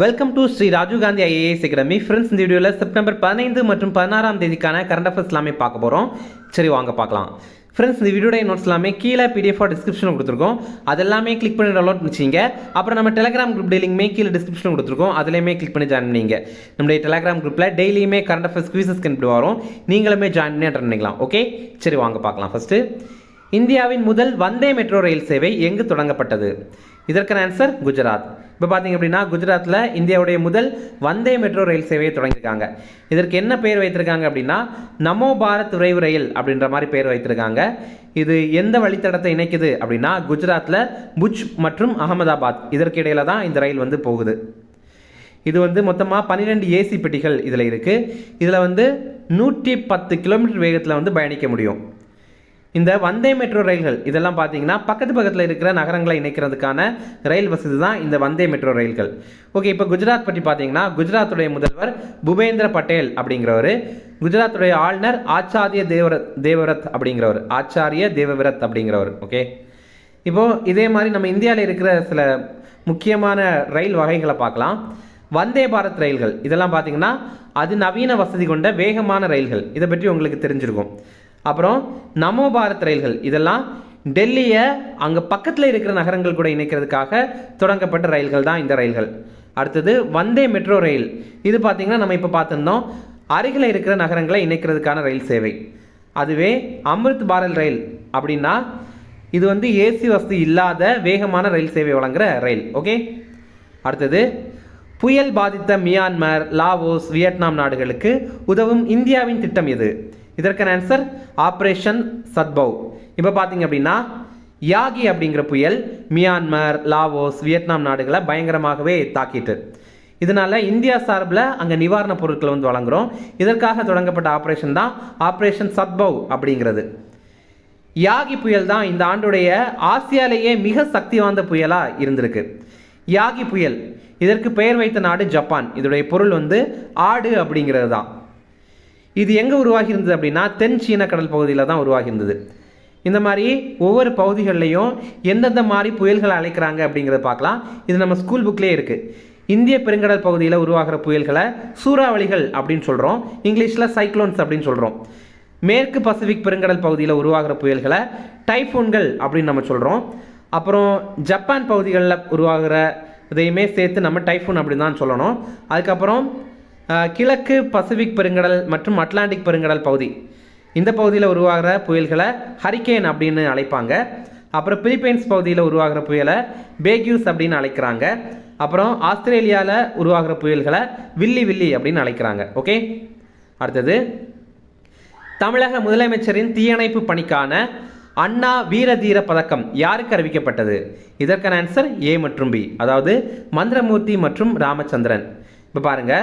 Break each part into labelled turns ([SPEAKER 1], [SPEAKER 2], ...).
[SPEAKER 1] Welcome to Shri Rajiv Gandhi IAS academy. Friends, இந்த வீடியோவில் September 15 மற்றும் 16 தேதிக்கான கரண்ட் அஃபேர்ஸ் எல்லாமே பார்க்க போகிறோம். சரி, வாங்க பார்க்கலாம். ஃப்ரெண்ட்ஸ், இந்த வீடியோட நோட்ஸ் எல்லாமே கீழே PDF டிஸ்கிரிப்ஷனில் கொடுத்துருக்கோம். அது எல்லாமே கிளிக் பண்ணி டவுன்லோட் பண்ணிச்சிங்க. அப்புறம் நம்ம டெலிகிராம் குரூப் டெய்லியுமே கீழே டிஸ்கிரிப்ஷன் கொடுத்துருக்கோம். அதுலேயுமே கிளிக் பண்ணி ஜாயின் பண்ணிங்க. நம்முடைய டெலிகிராம் குரூப்பில் டெய்லியுமே கரண்ட் அஃபேர்ஸ் குவிசஸ் கண்டிப்பாக வரும். நீங்களுமே ஜாயின் பண்ணி அட்டன் பண்ணிக்கலாம். ஓகே, சரி வாங்க பார்க்கலாம். ஃபஸ்ட்டு, இந்தியாவின் முதல் வந்தே மெட்ரோ ரயில் சேவை எங்கு தொடங்கப்பட்டது? இதற்கான ஆன்சர் குஜராத். இப்போ பார்த்தீங்க அப்படின்னா, குஜராத்தில் இந்தியாவுடைய முதல் வந்தே மெட்ரோ ரயில் சேவையை தொடங்கியிருக்காங்க. இதற்கு என்ன பெயர் வைத்திருக்காங்க அப்படின்னா, நமோ பாரத் விரைவு ரயில் அப்படின்ற மாதிரி பெயர் வைத்திருக்காங்க. இது எந்த வழித்தடத்தை இணைக்குது அப்படின்னா, குஜராத்தில் புஜ் மற்றும் அகமதாபாத் இதற்கு இடையில தான் இந்த ரயில் வந்து போகுது. இது மொத்தமாக 12 AC பெட்டிகள் இதில் இருக்குது. இதில் 110 கிலோமீட்டர் வேகத்தில் பயணிக்க முடியும். இந்த வந்தே மெட்ரோ ரயில்கள் இதெல்லாம் பார்த்தீங்கன்னா பக்கத்தில் இருக்கிற நகரங்களை இணைக்கிறதுக்கான ரயில் வசதி தான் இந்த வந்தே மெட்ரோ ரயில்கள். ஓகே, இப்போ குஜராத் பற்றி பார்த்தீங்கன்னா, குஜராத்துடைய முதல்வர் பூபேந்திர பட்டேல் அப்படிங்கிறவர், குஜராத்துடைய ஆளுநர் ஆச்சாரிய தேவவிரத் அப்படிங்கிறவர். ஓகே, இப்போது இதே மாதிரி நம்ம இந்தியாவில் இருக்கிற சில முக்கியமான ரயில் வகைகளை பார்க்கலாம். வந்தே பாரத் ரயில்கள் இதெல்லாம் பார்த்தீங்கன்னா அது நவீன வசதி கொண்ட வேகமான ரயில்கள். இதை பற்றி உங்களுக்கு தெரிஞ்சிருக்கும். அப்புறம் நமோ பாரத் ரயில்கள் இதெல்லாம் டெல்லியை அங்கே பக்கத்தில் இருக்கிற நகரங்கள் கூட இணைக்கிறதுக்காக தொடங்கப்பட்ட ரயில்கள் தான் இந்த ரயில்கள். அடுத்தது வந்தே மெட்ரோ ரயில். இது பார்த்திங்கன்னா நம்ம இப்போ பார்த்துருந்தோம், அருகில் இருக்கிற நகரங்களை இணைக்கிறதுக்கான ரயில் சேவை. அதுவே அமிர்த் பாரத் ரயில் அப்படின்னா இது AC வசதி இல்லாத வேகமான ரயில் சேவை வழங்குகிற ரயில். ஓகே, அடுத்தது, புயல் பாதித்த மியான்மர், லாவோஸ், வியட்நாம் நாடுகளுக்கு உதவும் இந்தியாவின் திட்டம் எது? இதற்கான ஆன்சர் ஆப்ரேஷன் சத்பவ். இப்போ பார்த்தீங்க அப்படின்னா, யாகி அப்படிங்கிற புயல் மியான்மர், லாவோஸ், வியட்நாம் நாடுகளை பயங்கரமாகவே தாக்கிட்டு, இதனால இந்தியா சார்பில் அங்கே நிவாரணப் பொருட்களை வழங்குகிறோம். இதற்காக தொடங்கப்பட்ட ஆப்ரேஷன் தான் ஆப்ரேஷன் சத்பவ் அப்படிங்கிறது. யாகி புயல் தான் இந்த ஆண்டுடைய ஆசியாலேயே மிக சக்தி வாய்ந்த புயலாக இருந்திருக்கு. யாகி புயல் இதற்கு பெயர் வைத்த நாடு ஜப்பான். இதோடைய பொருள் ஆடு அப்படிங்கிறது தான். இது எங்கே உருவாகி இருந்தது அப்படின்னா, தென் சீன கடல் பகுதியில் தான் உருவாகி இருந்தது. இந்த மாதிரி ஒவ்வொரு பகுதிகளிலையும் எந்தெந்த மாதிரி புயல்களை அழைக்கிறாங்க அப்படிங்கிறத பார்க்கலாம். இது நம்ம ஸ்கூல் புக்லேயே இருக்குது. இந்திய பெருங்கடல் பகுதியில் உருவாகிற புயல்களை சூறாவளிகள் அப்படின்னு சொல்கிறோம். இங்கிலீஷில் சைக்ளோன்ஸ் அப்படின்னு சொல்கிறோம். மேற்கு பசிபிக் பெருங்கடல் பகுதியில் உருவாகிற புயல்களை டைஃபூன்கள் அப்படின்னு நம்ம சொல்கிறோம். அப்புறம் ஜப்பான் பகுதிகளில் உருவாகிற இதையுமே சேர்த்து நம்ம டைஃபூன் அப்படின்னு தான் சொல்லணும். அதுக்கப்புறம் கிழக்கு பசிபிக் பெருங்கடல் மற்றும் அட்லாண்டிக் பெருங்கடல் பகுதி, இந்த பகுதியில் உருவாகிற புயல்களை ஹரிக்கேன் அப்படின்னு அழைப்பாங்க. அப்புறம் பிலிப்பைன்ஸ் பகுதியில் உருவாகிற புயலை பேக்யூஸ் அப்படின்னு அழைக்கிறாங்க. அப்புறம் ஆஸ்திரேலியாவில் உருவாகிற புயல்களை வில்லி அப்படின்னு அழைக்கிறாங்க. ஓகே, அடுத்தது, தமிழக முதலமைச்சரின் தீயணைப்பு பணிக்கான அண்ணா வீரதீர பதக்கம் யாருக்கு அறிவிக்கப்பட்டது? இதற்கான ஆன்சர் A மற்றும் B, அதாவது மந்திரமூர்த்தி மற்றும் ராமச்சந்திரன். இப்போ பாருங்க,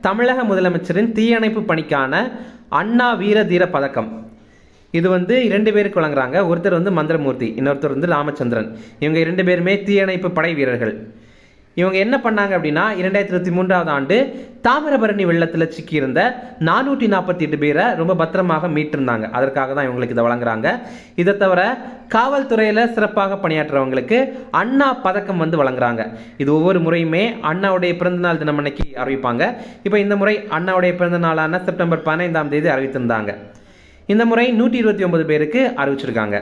[SPEAKER 1] தமிழக முதலமைச்சரின் தீயணைப்பு பணிக்கான அண்ணா வீரதீர பதக்கம் இது 2 பேருக்கு வழங்குறாங்க. ஒருத்தர் மந்திரமூர்த்தி, இன்னொருத்தர் ராமச்சந்திரன். இவங்க 2 பேருமே தீயணைப்பு படை வீரர்கள். இவங்க என்ன பண்ணாங்க அப்படின்னா, 2023ஆம் ஆண்டு தாமிரபரணி வெள்ளத்தில் சிக்கியிருந்த 448 பேரை ரொம்ப பத்திரமாக மீட்டிருந்தாங்க. அதற்காக தான் இவங்களுக்கு இதை வழங்குறாங்க. இதை தவிர காவல்துறையில் சிறப்பாக பணியாற்றுறவங்களுக்கு அண்ணா பதக்கம் வழங்குறாங்க. இது ஒவ்வொரு முறையுமே அண்ணாவுடைய பிறந்தநாள் தினம் அன்னைக்கு அறிவிப்பாங்க. இப்போ இந்த முறை அண்ணாவுடைய பிறந்த நாளான செப்டம்பர் 15ஆம் தேதி அறிவித்திருந்தாங்க. இந்த முறை 129 பேருக்கு அறிவிச்சிருக்காங்க.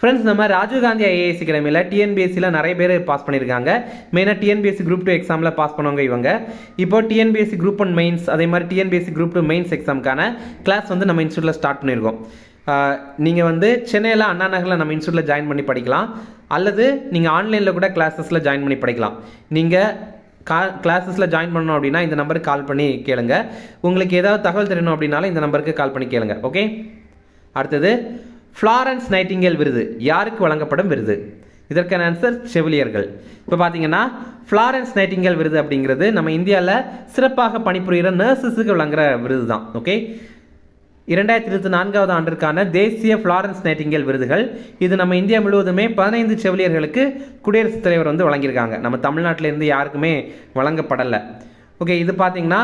[SPEAKER 1] ஃப்ரெண்ட்ஸ், நம்ம ராஜீவ் காந்தி ஐஏஎஸ் அகாடமியில் TNPSCயில் நிறைய பேர் பாஸ் பண்ணியிருக்காங்க. மெயினாக TNPSC Group 2 எக்ஸாமில் பாஸ் பண்ணவங்க இவங்க. இப்போ TNPSC Group 1 மெயின்ஸ், அதே மாதிரி TNPSC Group 2 மெயின்ஸ் எக்ஸாமுக்கான கிளாஸ் நம்ம இன்ஸ்டியூட்டில் ஸ்டார்ட் பண்ணியிருக்கோம். நீங்கள் சென்னையில் அண்ணா நகரில் நம்ம இன்ஸ்டியூட்டில் ஜாயின் பண்ணி படிக்கலாம், அல்லது நீங்கள் ஆன்லைனில் கூட கிளாஸஸில் ஜாயின் பண்ணி படிக்கலாம். நீங்கள் கிளாஸஸில் ஜாயின் பண்ணணும் அப்படின்னா இந்த நம்பருக்கு கால் பண்ணி கேளுங்க. உங்களுக்கு ஏதாவது தகவல் தெரியணும் அப்படின்னாலும் இந்த நம்பருக்கு கால் பண்ணி கேளுங்க. ஓகே, அடுத்தது, ஃப்ளாரன்ஸ் நைட்டிங்கேல் விருது யாருக்கு வழங்கப்படும் விருது? இதற்கான ஆன்சர் செவிலியர்கள். இப்போ பார்த்தீங்கன்னா, ஃப்ளாரன்ஸ் நைட்டிங்கேல் விருது அப்படிங்கிறது நம்ம இந்தியாவில் சிறப்பாக பணிபுரிகிற நர்சஸுக்கு வழங்குகிற விருது தான். ஓகே, 2024ஆம் ஆண்டிற்கான தேசிய ஃப்ளாரன்ஸ் நைட்டிங்கேல் விருதுகள் இது நம்ம இந்தியா முழுவதுமே 15 செவிலியர்களுக்கு குடியரசுத் தலைவர் வழங்கியிருக்காங்க. நம்ம தமிழ்நாட்டிலேருந்து யாருக்குமே வழங்கப்படலை. ஓகே, இது பார்த்தீங்கன்னா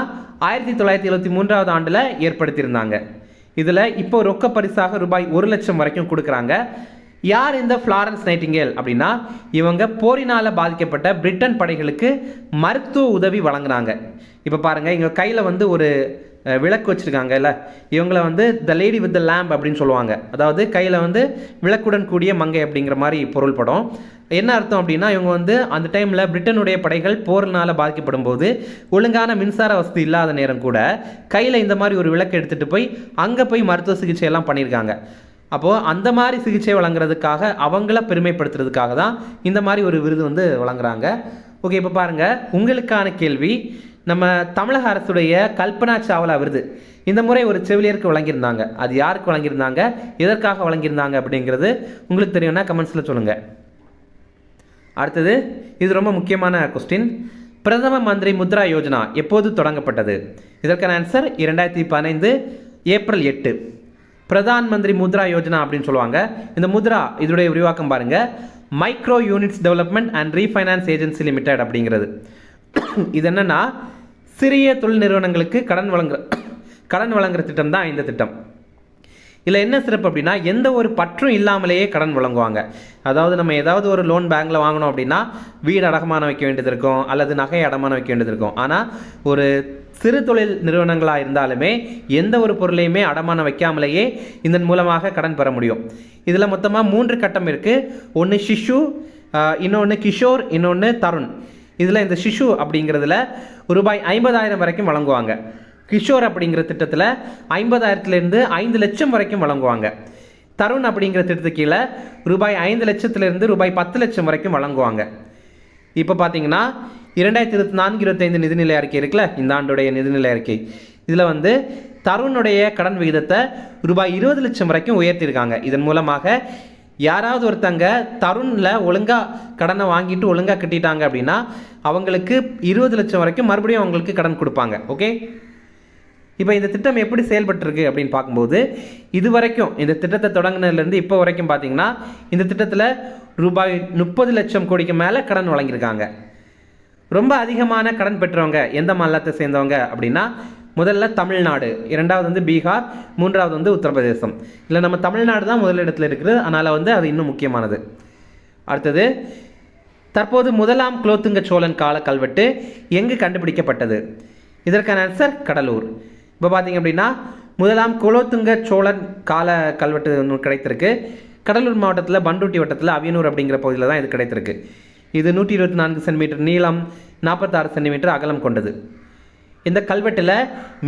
[SPEAKER 1] 1973ஆம் ஆண்டில் ஏற்படுத்தியிருந்தாங்க. இதில் இப்போ ரொக்க பரிசாக ரூபாய் 1 லட்சம் வரைக்கும் கொடுக்குறாங்க. யார் இந்த ஃப்ளாரன்ஸ் நைட்டிங்கேல் அப்படின்னா, இவங்க போரினால் பாதிக்கப்பட்ட பிரிட்டன் படைகளுக்கு மருத்துவ உதவி வழங்குனாங்க. இப்போ பாருங்கள், இங்கே கையில் வந்து ஒரு விளக்கு வச்சுருக்காங்கல்ல, இவங்களை வந்து the lady with the lamp அப்படின்னு சொல்லுவாங்க. அதாவது கையில் வந்து விளக்குடன் கூடிய மங்கை அப்படிங்கிற மாதிரி பொருள்படும். என்ன அர்த்தம் அப்படின்னா, இவங்க வந்து அந்த டைமில் பிரிட்டனுடைய படைகள் போரினால் பாதிக்கப்படும் போது ஒழுங்கான மின்சார வசதி இல்லாத நேரம் கூட கையில் இந்த மாதிரி ஒரு விளக்கு எடுத்துகிட்டு போய் அங்கே போய் மருத்துவ சிகிச்சை எல்லாம் பண்ணியிருக்காங்க. அப்போது அந்த மாதிரி சிகிச்சை வழங்குறதுக்காக, அவங்கள பெருமைப்படுத்துறதுக்காக தான் இந்த மாதிரி ஒரு விருது வந்து வழங்குறாங்க. ஓகே, இப்போ பாருங்கள், உங்களுக்கான கேள்வி. நம்ம தமிழக அரசுடைய கல்பனா சாவ்லா விருது இந்த முறை ஒரு செவிலியருக்கு வழங்கியிருந்தாங்க. அது யாருக்கு வழங்கியிருந்தாங்க, எதற்காக வழங்கியிருந்தாங்க அப்படிங்கிறது உங்களுக்கு தெரியும்னா கமெண்ட்ஸில் சொல்லுங்கள். அடுத்தது, இது ரொம்ப முக்கியமான கொஸ்டின். பிரதம மந்திரி முத்ரா யோஜனா எப்போது தொடங்கப்பட்டது? இதற்கான ஆன்சர் 2015 ஏப்ரல் 8. பிரதான் மந்திரி முத்ரா யோஜனா அப்படின்னு சொல்லுவாங்க. இந்த முத்ரா இதனுடைய விரிவாக்கம் பாருங்கள், micro units development and refinance agency limited அப்படிங்கிறது. இது என்னன்னா, சிறிய தொழில் நிறுவனங்களுக்கு கடன் வழங்குற திட்டம் தான் இந்த திட்டம். இதில் என்ன சிறப்பு அப்படின்னா, எந்த ஒரு பற்றும் இல்லாமலேயே கடன் வழங்குவாங்க. அதாவது நம்ம ஏதாவது ஒரு லோன் பேங்க்கில் வாங்கணும் அப்படின்னா வீடு அடமானம் வைக்க வேண்டியது இருக்கும், அல்லது நகை அடமானம் வைக்க வேண்டியது இருக்கும். ஆனால் ஒரு சிறு தொழில் நிறுவனங்களாக இருந்தாலுமே எந்த ஒரு பொருளையுமே அடமானம் வைக்காமலேயே இதன் மூலமாக கடன் பெற முடியும். இதில் மொத்தமாக 3 கட்டம் இருக்குது. ஒன்று சிஷு, இன்னொன்று கிஷோர், இன்னொன்று தருண். இதில் இந்த சிஷு அப்படிங்கிறதுல ரூபாய் 50,000 வரைக்கும் வழங்குவாங்க. கிஷோர் அப்படிங்கிற திட்டத்தில் 50,000 5 லட்சம் வரைக்கும் வழங்குவாங்க. தருண் அப்படிங்கிற திட்டத்துக்கு கீழே ரூபாய் 5 லட்சத்திலிருந்து ரூபாய் 10 லட்சம் வரைக்கும் வழங்குவாங்க. இப்போ பார்த்தீங்கன்னா 2024-25 நிதிநிலை அறிக்கை இருக்குல்ல, இந்த ஆண்டுடைய நிதிநிலை அறிக்கை, இதில் வந்து தருணுடைய கடன் விகிதத்தை ரூபாய் 20 லட்சம் வரைக்கும் உயர்த்தியிருக்காங்க. இதன் மூலமாக யாராவது ஒருத்தங்க தருணில் ஒழுங்காக கடனை வாங்கிட்டு ஒழுங்காக கட்டிட்டாங்க அப்படின்னா அவங்களுக்கு 20 லட்சம் வரைக்கும் மறுபடியும் அவங்களுக்கு கடன் கொடுப்பாங்க. ஓகே, இப்போ இந்த திட்டம் எப்படி செயல்பட்டுருக்கு அப்படின்னு பார்க்கும்போது, இது வரைக்கும் இந்த திட்டத்தை தொடங்கினதுலேருந்து இப்போ வரைக்கும் பார்த்தீங்கன்னா இந்த திட்டத்தில் ரூபாய் 30 லட்சம் கோடிக்கு மேலே கடன் வழங்கியிருக்காங்க. ரொம்ப அதிகமான கடன் பெற்றவங்க எந்த மாநிலத்தை சேர்ந்தவங்க அப்படின்னா, முதல்ல தமிழ்நாடு, 2வது வந்து பீகார், 3வது வந்து உத்தரப்பிரதேசம். இல்லை நம்ம தமிழ்நாடு தான் முதலிடத்தில் இருக்குது, அதனால் வந்து அது இன்னும் முக்கியமானது. அடுத்தது, தற்போது முதலாம் குலோத்துங்க சோழன் கால கல்வெட்டு எங்கு கண்டுபிடிக்கப்பட்டது? இதற்கான ஆன்சர் கடலூர். இப்போ பார்த்தீங்க அப்படின்னா முதலாம் குலோத்துங்க சோழன் கால கல்வெட்டு ஒன்று கிடைத்திருக்கு. கடலூர் மாவட்டத்தில் பண்ருட்டி வட்டத்தில் அவியனூர் அப்படிங்கிற பகுதியில் தான் இது கிடைத்திருக்கு. இது 124 சென்டிமீட்டர் நீளம், 46 சென்டிமீட்டர் அகலம் கொண்டது. இந்த கல்வெட்டில்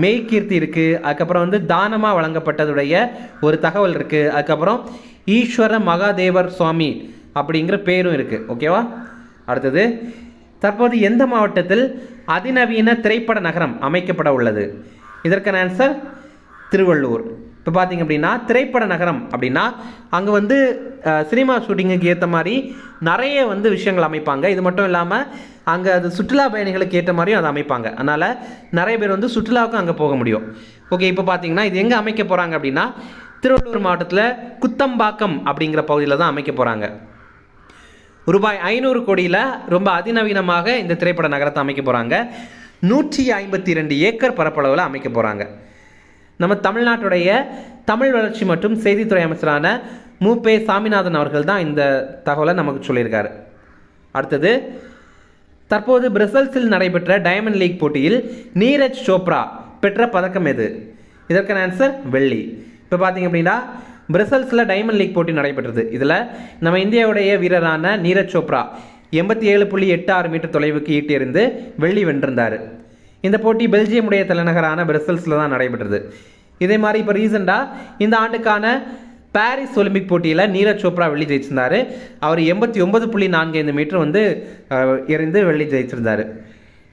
[SPEAKER 1] மெய்கீர்த்தி இருக்குது, அதுக்கப்புறம் வந்து தானமாக வழங்கப்பட்டதுடைய ஒரு தகவல் இருக்குது, அதுக்கப்புறம் ஈஸ்வர மகாதேவர் சுவாமி அப்படிங்கிற பேரும் இருக்குது. ஓகேவா? அடுத்தது, தற்போது எந்த மாவட்டத்தில் அதிநவீன திரைப்பட நகரம் அமைக்கப்பட உள்ளது? இதற்கான ஆன்சர் திருவள்ளூர். இப்போ பார்த்தீங்க அப்படின்னா திரைப்பட நகரம் அப்படின்னா அங்கே வந்து சினிமா ஷூட்டிங்குக்கு ஏற்ற மாதிரி நிறைய வந்து விஷயங்கள் அமைப்பாங்க. இது மட்டும் இல்லாமல் அங்கே அது சுற்றுலா பயணிகளுக்கு ஏற்ற மாதிரியும் அதை அமைப்பாங்க. அதனால் நிறைய பேர் வந்து சுற்றுலாவுக்கும் அங்கே போக முடியும். ஓகே, இப்போ பார்த்தீங்கன்னா இது எங்கே அமைக்க போகிறாங்க அப்படின்னா திருவள்ளூர் மாவட்டத்தில் குத்தம்பாக்கம் அப்படிங்கிற பகுதியில் தான் அமைக்க போகிறாங்க. ரூபாய் 500 கோடியில் ரொம்ப அதிநவீனமாக இந்த திரைப்பட நகரத்தை அமைக்க போகிறாங்க. 152 ஏக்கர் பரப்பளவில் அமைக்க போகிறாங்க. நம்ம தமிழ்நாட்டுடைய தமிழ் வளர்ச்சி மற்றும் செய்தித்துறை அமைச்சரான மு.பெ. சாமிநாதன் அவர்கள் தான் இந்த தகவலை நமக்கு சொல்லியிருக்காரு. அடுத்தது, தற்போது பிரசல்ஸில் நடைபெற்ற டைமண்ட் லீக் போட்டியில் நீரஜ் சோப்ரா பெற்ற பதக்கம் எது? இதற்கான ஆன்சர் வெள்ளி. இப்போ பார்த்தீங்க அப்படின்னா பிரசல்ஸில் டைமண்ட் லீக் போட்டி நடைபெற்றது. இதில் நம்ம இந்தியாவுடைய வீரரான நீரஜ் சோப்ரா 87.86 மீட்டர் தொலைவுக்கு ஈட்டி எறிந்து வெள்ளி வென்றிருந்தார். இந்த போட்டி பெல்ஜியமுடைய தலைநகரான பிரசல்ஸில் தான் நடைபெற்றது. இதே மாதிரி இப்போ ரீசெண்டாக இந்த ஆண்டுக்கான பாரிஸ் ஒலிம்பிக் போட்டியில் நீரஜ் சோப்ரா வெள்ளி ஜெயிச்சிருந்தார். அவர் 89.45 மீட்டர் வந்து எறிந்து வெள்ளி ஜெயிச்சிருந்தார்.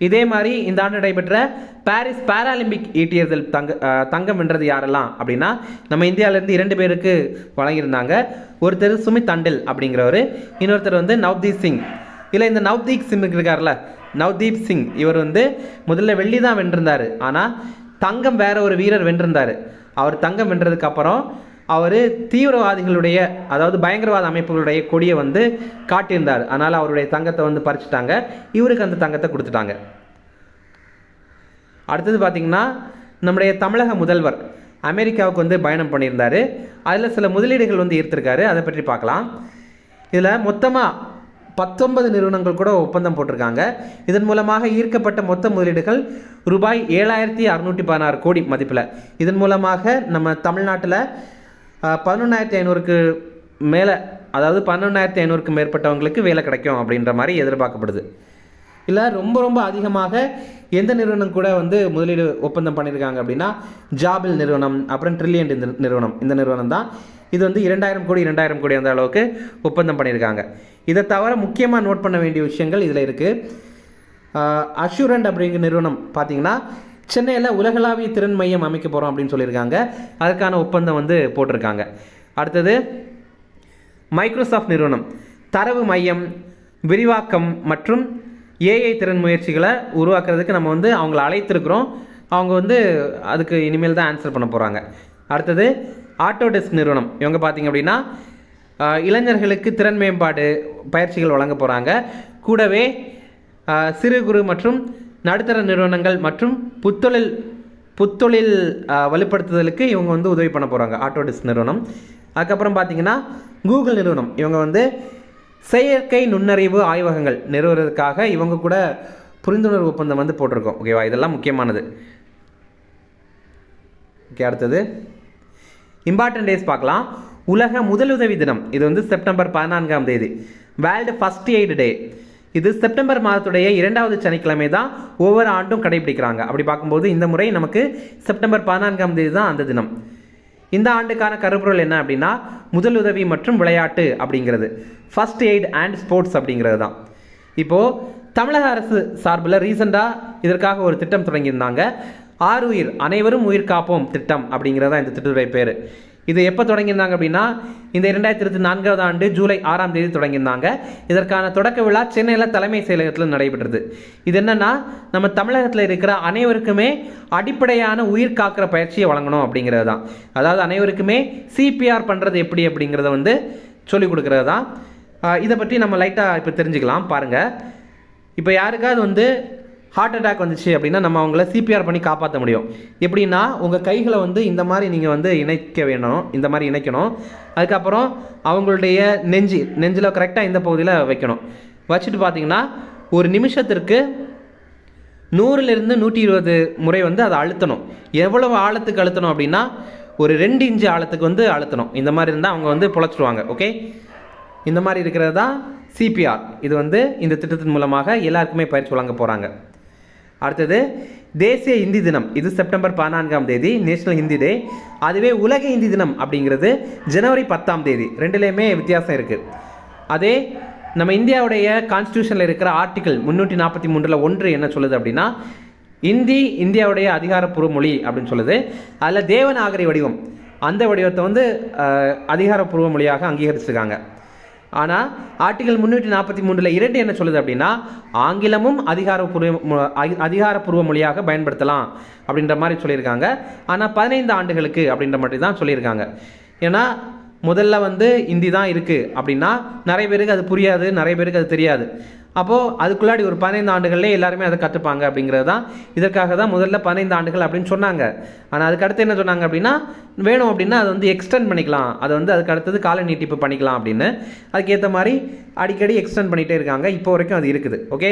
[SPEAKER 1] இதே மாதிரி இந்த ஆண்டு நடைபெற்ற பாரிஸ் பாராலிம்பிக் ஈட்டியதில் தங்கம் வென்றது யாரெல்லாம் அப்படின்னா நம்ம இந்தியாவிலேருந்து 2 பேருக்கு வழங்கியிருந்தாங்க. ஒருத்தர் சுமித் தண்டில் அப்படிங்கிறவர், இன்னொருத்தர் வந்து நவ்தீப் சிங். இல்லை இந்த நவ்தீப் சிங் இருக்கார்ல, நவ்தீப் சிங், இவர் வந்து முதல்ல வெள்ளி தான் வென்றிருந்தார். ஆனால் தங்கம் வேற ஒரு வீரர் வென்றிருந்தார். அவர் தங்கம் வென்றதுக்கு அப்புறம் அவர் தீவிரவாதிகளுடைய, அதாவது பயங்கரவாத அமைப்புகளுடைய கொடியை வந்து காட்டியிருந்தார். அதனால் அவருடைய தங்கத்தை வந்து பறிச்சுட்டாங்க, இவருக்கு அந்த தங்கத்தை கொடுத்துட்டாங்க. அடுத்தது பார்த்திங்கன்னா நம்முடைய தமிழக முதல்வர் அமெரிக்காவுக்கு வந்து பயணம் பண்ணியிருந்தார். அதில் சில முதலீடுகள் வந்து ஈர்த்திருக்காரு. அதை பற்றி பார்க்கலாம். இதில் மொத்தமாக 19 நிறுவனங்கள் கூட ஒப்பந்தம் போட்டிருக்காங்க. இதன் மூலமாக ஈர்க்கப்பட்ட மொத்த முதலீடுகள் ரூபாய் 7,616 கோடி மதிப்பில். இதன் மூலமாக நம்ம தமிழ்நாட்டில் 11,500க்கு மேலே, அதாவது 11,500க்கு மேற்பட்டவங்களுக்கு வேலை கிடைக்கும் அப்படின்ற மாதிரி எதிர்பார்க்கப்படுது. இல்லை ரொம்ப ரொம்ப அதிகமாக எந்த நிறுவனம் கூட வந்து முதலீடு ஒப்பந்தம் பண்ணியிருக்காங்க அப்படின்னா ஜாபில் நிறுவனம், அப்புறம் ட்ரில்லியன் நிறுவனம். இந்த நிறுவனம் தான் இது வந்து 2,000 கோடி அந்த அளவுக்கு ஒப்பந்தம் பண்ணியிருக்காங்க. இதை தவிர முக்கியமாக நோட் பண்ண வேண்டிய விஷயங்கள் இதில் இருக்குது. அஷூரண்ட் அப்படிங்கிற நிறுவனம் பார்த்தீங்கன்னா சென்னையில் உலகளாவிய திறன் மையம் அமைக்க போகிறோம் அப்படின்னு சொல்லியிருக்காங்க. அதற்கான ஒப்பந்தம் வந்து போட்டிருக்காங்க. அடுத்தது மைக்ரோசாஃப்ட் நிறுவனம் தரவு மையம் விரிவாக்கம் மற்றும் ஏஐ திறன் முயற்சிகளை உருவாக்குறதுக்கு நம்ம வந்து அவங்கள அழைத்திருக்கிறோம். அவங்க வந்து அதுக்கு இனிமேல் தான் ஆன்சர் பண்ண போகிறாங்க. அடுத்தது ஆட்டோடெஸ்க் நிறுவனம். இவங்க பார்த்திங்க அப்படின்னா இளைஞர்களுக்கு திறன் மேம்பாடு பயிற்சிகள் வழங்க போகிறாங்க. கூடவே சிறு குறு மற்றும் நடுத்தர நிறுவனங்கள் மற்றும் புத்தொழில் வலுப்படுத்துதலுக்கு இவங்க வந்து உதவி பண்ண போகிறாங்க, ஆட்டோடெஸ்க் நிறுவனம். அதுக்கப்புறம் பார்த்திங்கன்னா கூகுள் நிறுவனம். இவங்க வந்து செயற்கை நுண்ணறிவு ஆய்வகங்கள் நிறுவுவதற்காக இவங்க கூட புரிந்துணர்வு ஒப்பந்தம் வந்து போட்டிருக்கோம். ஓகேவா, இதெல்லாம் முக்கியமானது. ஓகே, அடுத்தது இம்பார்ட்டன்ட் டேஸ் பார்க்கலாம். உலக முதலுதவி தினம் இது வந்து செப்டம்பர் 14ஆம் தேதி. வேர்ல்டு ஃபர்ஸ்ட் எய்டு டே இது செப்டம்பர் மாதத்துடைய 2வது சனிக்கிழமை தான் ஒவ்வொரு ஆண்டும் கடைபிடிக்கிறாங்க. அப்படி பார்க்கும்போது இந்த முறை நமக்கு செப்டம்பர் 14ஆம் தேதி தான் அந்த தினம். இந்த ஆண்டுக்கான கருப்பொருள் என்ன அப்படின்னா முதலுதவி மற்றும் விளையாட்டு அப்படிங்கிறது, ஃபர்ஸ்ட் எய்ட் அண்ட் ஸ்போர்ட்ஸ் அப்படிங்கிறது தான். இப்போது தமிழக அரசு சார்பில் ரீசெண்டாக இதற்காக ஒரு திட்டம் தொடங்கியிருந்தாங்க. 6 உயிர் அனைவரும் உயிர் காப்போம் திட்டம் அப்படிங்கிறதா இந்த திட்டத்துடைய பேர். இது எப்போ தொடங்கியிருந்தாங்க அப்படின்னா இந்த 2024ஆம் ஆண்டு ஜூலை 6ஆம் தேதி தொடங்கியிருந்தாங்க. இதற்கான தொடக்க விழா சென்னையில் தலைமை செயலகத்தில் நடைபெற்றது. இது என்னென்னா நம்ம தமிழகத்தில் இருக்கிற அனைவருக்குமே அடிப்படையான உயிர் காக்கிற பயிற்சியை வழங்கணும் அப்படிங்கிறது தான். அதாவது அனைவருக்குமே சிபிஆர் பண்ணுறது எப்படி அப்படிங்கிறத வந்து சொல்லிக் கொடுக்குறது தான். இதை பற்றி நம்ம லைட்டாக இப்போ தெரிஞ்சுக்கலாம். பாருங்கள், இப்போ யாருக்காவது வந்து ஹார்ட் அட்டாக் வந்துச்சு அப்படின்னா நம்ம அவங்கள சிபிஆர் பண்ணி காப்பாற்ற முடியும். எப்படின்னா உங்கள் கைகளை வந்து இந்த மாதிரி நீங்கள் வந்து இணைக்க வேணும், இந்த மாதிரி இணைக்கணும். அதுக்கப்புறம் அவங்களுடைய நெஞ்சில் கரெக்டாக இந்த பகுதியில் வைக்கணும். வச்சுட்டு பார்த்தீங்கன்னா ஒரு நிமிஷத்திற்கு 100லிருந்து 120 முறை வந்து அதை அழுத்தணும். எவ்வளவு ஆழத்துக்கு அழுத்தணும் அப்படின்னா ஒரு 2 இன்ச்சு ஆழத்துக்கு வந்து அழுத்தணும். இந்த மாதிரி இருந்தால் அவங்க வந்து பொழைச்சிடுவாங்க. ஓகே, இந்த மாதிரி இருக்கிறது தான் சிபிஆர். இது வந்து இந்த திட்டத்தின் மூலமாக எல்லாருக்குமே பயிற்சி வழங்க போகிறாங்க. அடுத்தது தேசிய ஹிந்தி தினம். இது செப்டம்பர் 14ஆம் தேதி நேஷனல் ஹிந்தி டே. அதுவே உலக ஹிந்தி தினம் அப்படிங்கிறது ஜனவரி 10ஆம் தேதி. ரெண்டுலேயுமே வித்தியாசம் இருக்குது. அதே நம்ம இந்தியாவுடைய கான்ஸ்டியூஷனில் இருக்கிற ஆர்டிகிள் 343 1 என்ன சொல்லுது அப்படின்னா இந்தி இந்தியாவுடைய அதிகாரப்பூர்வ மொழி அப்படின்னு சொல்லுது. அதில் தேவநாகரி வடிவம், அந்த வடிவத்தை வந்து அதிகாரப்பூர்வ மொழியாக அங்கீகரிச்சிருக்காங்க. ஆனால் ஆர்டிகல் 343 2 என்ன சொல்லுது அப்படின்னா ஆங்கிலமும் அதிகாரப்பூர்வ மொழியாக பயன்படுத்தலாம் அப்படின்ற மாதிரி சொல்லியிருக்காங்க. ஆனால் 15 ஆண்டுகளுக்கு அப்படின்ற மாதிரி தான் சொல்லியிருக்காங்க. ஏன்னா முதல்ல வந்து ஹிந்தி தான் இருக்குது அப்படின்னா நிறைய பேருக்கு அது புரியாது, நிறைய பேருக்கு அது தெரியாது. அப்போது அதுக்குள்ளாடி ஒரு 15 ஆண்டுகள்லேயே எல்லாருமே அதை கற்றுப்பாங்க அப்படிங்கிறது தான். இதற்காக தான் முதல்ல 15 ஆண்டுகள் அப்படின்னு சொன்னாங்க. ஆனால் அதுக்கடுத்து என்ன சொன்னாங்க அப்படின்னா வேணும் அப்படின்னா அதை வந்து எக்ஸ்டெண்ட் பண்ணிக்கலாம், அதை வந்து அதுக்கு அடுத்தது கால நீட்டிப்பு பண்ணிக்கலாம் அப்படின்னு அதுக்கேற்ற மாதிரி அடிக்கடி எக்ஸ்டெண்ட் பண்ணிகிட்டே இருக்காங்க. இப்போ வரைக்கும் அது இருக்குது. ஓகே,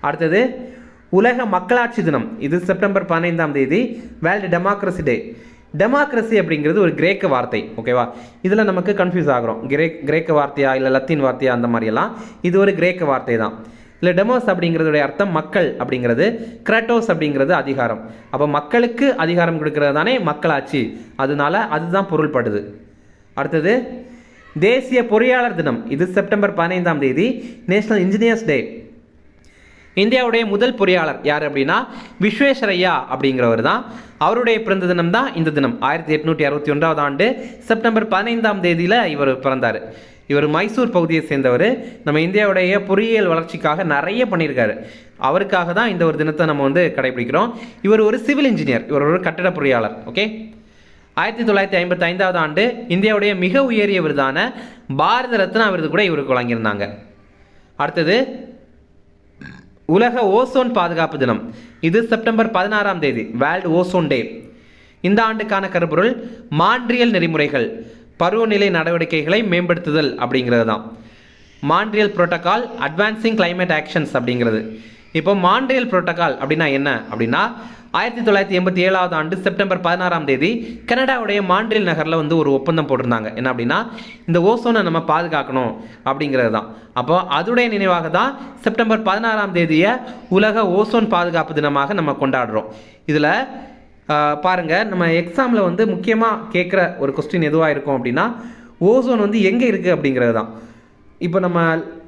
[SPEAKER 1] அடுத்தது உலக மக்களாட்சி தினம். இது செப்டம்பர் 15ஆம் தேதி. வேர்ல்டு டெமோக்ரஸி டே. டெமோக்ரஸி அப்படிங்கிறது ஒரு கிரேக்க வார்த்தை. ஓகேவா, இதில் நமக்கு கன்ஃபியூஸ் ஆகிறோம். கிரேக்க வார்த்தையா இல்லை லத்தீன் வார்த்தையா அந்த மாதிரியெல்லாம். இது ஒரு கிரேக்க வார்த்தை தான். இல்லை டெமோஸ் அப்படிங்கிறதுடைய அர்த்தம் மக்கள் அப்படிங்கிறது, கிராட்டோஸ் அப்படிங்கிறது அதிகாரம். அப்போ மக்களுக்கு அதிகாரம் கொடுக்கறது தானே மக்களாட்சி, அதனால அதுதான் பொருள்படுது. அடுத்தது தேசிய பொறியாளர் தினம். இது செப்டம்பர் 15ஆம் தேதி நேஷனல் இன்ஜினியர்ஸ் டே. இந்தியாவுடைய முதல் பொறியாளர் யார் அப்படின்னா விஸ்வேஸ்வரையா அப்படிங்கிறவர் தான். அவருடைய பிறந்த தினம் தான் இந்த தினம். 1861ஆம் ஆண்டு செப்டம்பர் 15ஆம் தேதியில் இவர் பிறந்தார். இவர் மைசூர் பகுதியை சேர்ந்தவர். நம்ம இந்தியாவுடைய பொறியியல் வளர்ச்சிக்காக நிறைய பண்ணியிருக்காரு. அவருக்காக தான் இந்த ஒரு தினத்தை நம்ம வந்து கடைபிடிக்கிறோம். இவர் ஒரு சிவில் இன்ஜினியர், இவர் ஒரு கட்டட பொறியாளர். ஓகே, 1955ஆம் ஆண்டு இந்தியாவுடைய மிக உயரிய விருதான பாரத ரத்னா விருது கூட இவருக்கு வழங்கியிருந்தாங்க. அடுத்தது உலக ஓசோன் பாதுகாப்பு தினம். இது செப்டம்பர் 16ஆம் தேதி. வேர்ல்டு ஓசோன் டே. இந்த ஆண்டுக்கான கருப்பொருள் மாண்ட்ரியல் நெறிமுறைகள், பருவநிலை நடவடிக்கைகளை மேம்படுத்துதல் அப்படிங்கிறது தான். Montreal protocol advancing climate actions அப்படிங்கிறது. இப்போ மாண்ட்ரியல் புரோட்டோகால் அப்படின்னா என்ன அப்படின்னா 1987 ஆண்டு செப்டம்பர் 16 கனடாவுடைய மாண்ட்ரியல் நகரில் வந்து ஒரு ஒப்பந்தம் போட்டிருந்தாங்க. என்ன அப்படின்னா இந்த ஓசோனை நம்ம பாதுகாக்கணும் அப்படிங்கிறது தான். அப்போ அதோடைய நினைவாக தான் செப்டம்பர் 16 உலக ஓசோன் பாதுகாப்பு தினமாக நம்ம கொண்டாடுறோம். இதில் பாருங்கள், நம்ம எக்ஸாமில் வந்து முக்கியமாக கேட்குற ஒரு கொஸ்டின் எதுவாக இருக்கும் அப்படின்னா ஓசோன் வந்து எங்கே இருக்குது அப்படிங்கிறது தான். இப்போ நம்ம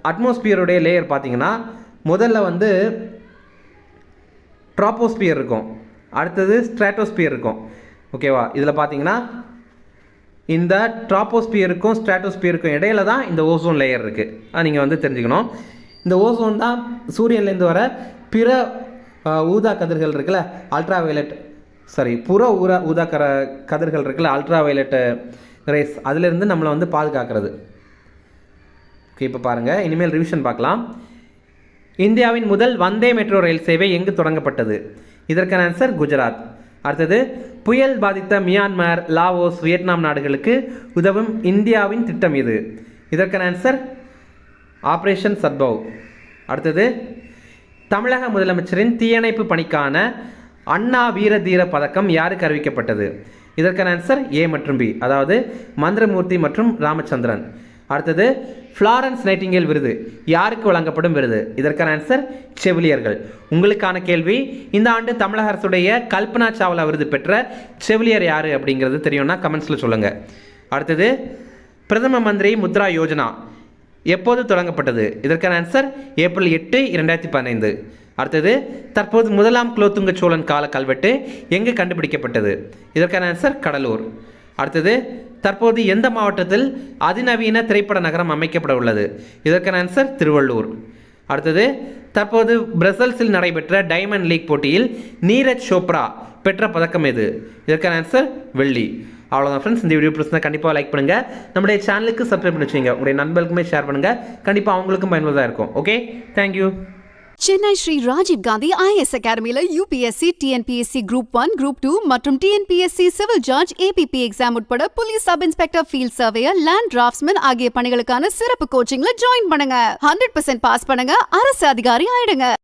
[SPEAKER 1] அட்மாஸ்பியருடைய லேயர் பார்த்திங்கன்னா முதல்ல வந்து ட்ராப்போஸ்பியர் இருக்கும், அடுத்தது ஸ்ட்ராட்டோஸ்பியர் இருக்கும். ஓகேவா? இதில் பார்த்தீங்கன்னா இந்த ட்ராப்போஸ்பியருக்கும் ஸ்ட்ராட்டோஸ்பியருக்கும் இடையில தான் இந்த ஓசோன் லேயர் இருக்குது. நீங்கள் வந்து தெரிஞ்சுக்கணும். இந்த ஓசோன் தான் சூரியன்லேருந்து வர பிற ஊதா கதிர்கள் இருக்குல்ல, புற ஊதா கதிர்கள் இருக்குல்ல, அல்ட்ரா வயலட் ரேஸ், அதிலிருந்து நம்மளை வந்து பாதுகாக்கிறது. ஓகே, இப்போ பாருங்கள், இனிமேல் ரிவிஷன் பார்க்கலாம். இந்தியாவின் முதல் வந்தே மெட்ரோ ரயில் சேவை எங்கு தொடங்கப்பட்டது? இதற்கான ஆன்சர் குஜராத். அடுத்தது, புயல் பாதித்த மியான்மர், லாவோஸ், வியட்நாம் நாடுகளுக்கு உதவும் இந்தியாவின் திட்டம் இது? இதற்கான ஆன்சர் ஆபரேஷன் சத்பவ். அடுத்தது, தமிழக முதலமைச்சரின் தீயணைப்பு பணிக்கான அண்ணா வீர தீர பதக்கம் யாருக்கு அறிவிக்கப்பட்டது? இதற்கான ஆன்சர் ஏ மற்றும் பி, அதாவது மந்திரமூர்த்தி மற்றும் ராமச்சந்திரன். அடுத்தது, ஃப்ளாரன்ஸ் நைட்டிங்கேல் விருது யாருக்கு வழங்கப்படும் விருது? இதற்கான ஆன்சர் செவிலியர்கள். உங்களுக்கான கேள்வி, இந்த ஆண்டு தமிழக அரசுடைய கல்பனா சாவ்லா விருது பெற்ற செவிலியர் யார் அப்படிங்கிறது தெரியும்னா கமெண்ட்ஸில் சொல்லுங்கள். அடுத்தது, பிரதம மந்திரி முத்ரா யோஜனா எப்போது தொடங்கப்பட்டது? இதற்கான ஆன்சர் ஏப்ரல் 8, 2015. அடுத்தது, தற்போது முதலாம் குலோத்துங்க சோழன் கால கல்வெட்டு எங்கு கண்டுபிடிக்கப்பட்டது? இதற்கான ஆன்சர் கடலூர். அடுத்தது, தற்போது எந்த மாவட்டத்தில் அதிநவீன திரைப்பட நகரம் அமைக்கப்பட உள்ளது? இதற்கான ஆன்சர் திருவள்ளூர். அடுத்தது, தற்போது பிரசல்ஸில் நடைபெற்ற டைமண்ட் லீக் போட்டியில் நீரஜ் சோப்ரா பெற்ற பதக்கம் எது? இதற்கான ஆன்சர் வெள்ளி. அவ்வளோதான் ஃப்ரெண்ட்ஸ், இந்த வீடியோ பிடிச்சிருந்தா கண்டிப்பாக லைக் பண்ணுங்கள், நம்முடைய சேனலுக்கு சப்ஸ்கிரைப் பண்ணி வச்சுங்க, உங்களுடைய நண்பர்களுக்குமே ஷேர் பண்ணுங்கள், கண்டிப்பாக அவங்களுக்கும் பயனுள்ளதாக இருக்கும். Okay, thank you.
[SPEAKER 2] Chennai Shri Rajiv Gandhi IAS அகாடமியில் UPSC, TNPSC Group 1, Group 2 மற்றும் TNPSC civil judge, APP exam உட்பட police sub inspector, field surveyor, land draftsman ஆகிய பணிகளுக்கான சிறப்பு கோச்சிங்ல ஜாயின் பண்ணுங்க. 100% பாஸ் பண்ணுங்க, அரசு அதிகாரி ஆயிடுங்க.